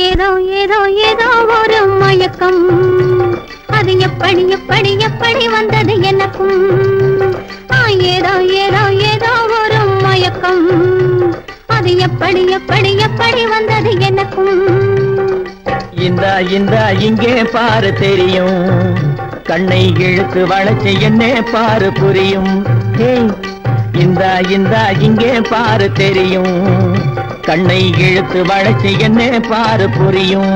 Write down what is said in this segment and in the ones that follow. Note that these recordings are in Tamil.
ஏதோ ஏதோ ஏதோ ஒரு மயக்கம், அது எப்படி எப்படி எப்படி வந்தது எனக்கும். ஏதோ ஏதோ ஏதோ ஒரு மயக்கம், அது எப்படி எப்படி எப்படி வந்தது எனக்கும். இந்த இந்த இங்கே பாரு தெரியும், கண்ணை இழுத்து வளைச்சு என்ன பாரு புரியும். இந்த இந்த இங்கே பாரு தெரியும், கண்ணை இழுத்து வளைச்சு என்ன பாரு புரியும்.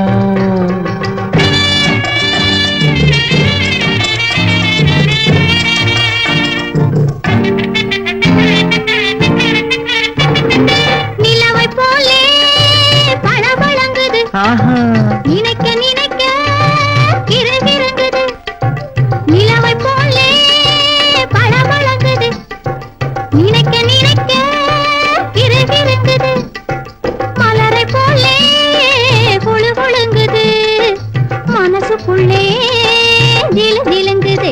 நிலவை போலே பளபளங்குது, நினைக்க நினைக்க கிறுகிறுங்குது. நிலவை போலே பளபளங்குது, நினைக்க நினைக்க கிறுகிறுங்குது. மலரை போலே குழு குழுங்குது, மனசுக்குள்ளே ஜிலு ஜிலுங்குது.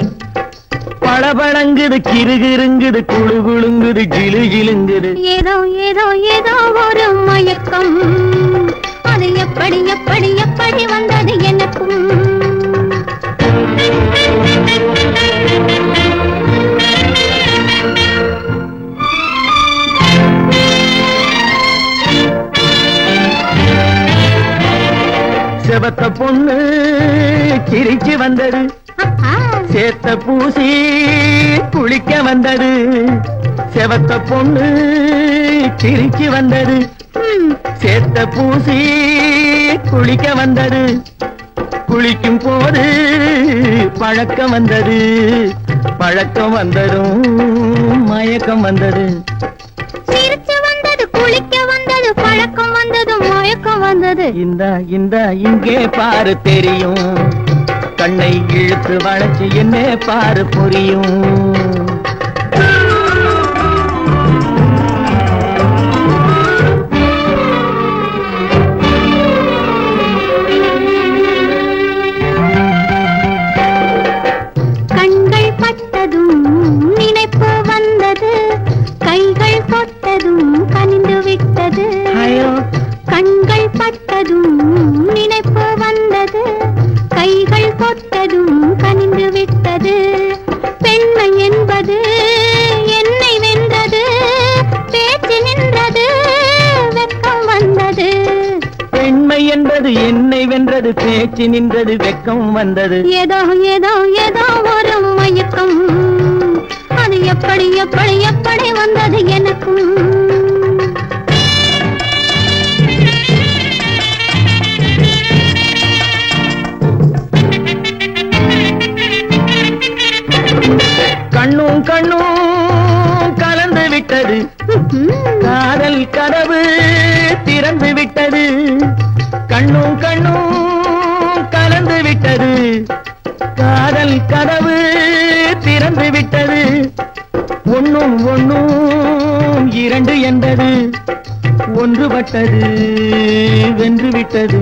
பளபளங்குது கிறுகிறுங்குது குழு குழுங்குது ஜிலு ஜிலுங்குது. ஏதோ ஏதோ ஏதோ ஒரு மயக்கம், அது எப்படி எப்படி எப்படி வந்தது எனக்கும். செவத்த பொண்ணு சிரிச்சு வந்தது, சேத்த பூசி குளிக்க வந்தது. செவத்த பொண்ணு சிரிச்சு வந்தது, சேத்த பூசி குளிக்க வந்தது. குளிக்கும் போது பழக்கம் வந்தது, பழக்கம் வந்ததும் மயக்கம் வந்தது. சிரிச்சு வந்தது, குளிக்க வந்தது, பழக்கம் வந்தது, மயக்கம் வந்தது. இந்த இந்த இங்கே பாரு தெரியும், கண்ணை இழுத்து வளைச்சு என்ன பாரு புரியும். கண்கள் பட்டதும் நினைப்பு வந்தது, கைகள் தொட்டதும் கனிந்து விட்டது. கண்கள் பட்டதும் நினைப்பு வந்தது, கைகள் தொட்டதும் கனிந்து விட்டது. பெண்மை என்பது என்னை வென்றது, பேச்சு நின்றது, வெட்கம் வந்தது. பெண்மை என்பது என்னை வென்றது, பேச்சு நின்றது, வெட்கம் வந்தது. ஏதோ ஏதோ ஏதோ ஒரு மயக்கம், அது எப்படி எப்படி எப்படி வந்தது எனக்கும். கண்ணும் கண்ணும் கலந்து விட்டது, காதல் கதவு திறந்து விட்டது. கண்ணும் கண்ணும் கலந்து விட்டது, காதல் கதவு திறந்து விட்டது. ஒன்னும் ஒன்னும் இரண்டு என்பது, ஒன்றுபட்டது வென்று விட்டது.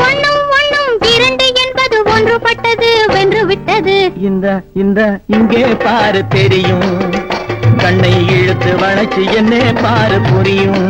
ஒன்னும் ஒன்னும் இரண்டு என்பது ஒன்றுபட்டது வென்று விட்டது. இந்த இந்த இங்கே பாரு தெரியும், கண்ணை இழுத்து வளைச்சு என்ன பாரு புரியும்.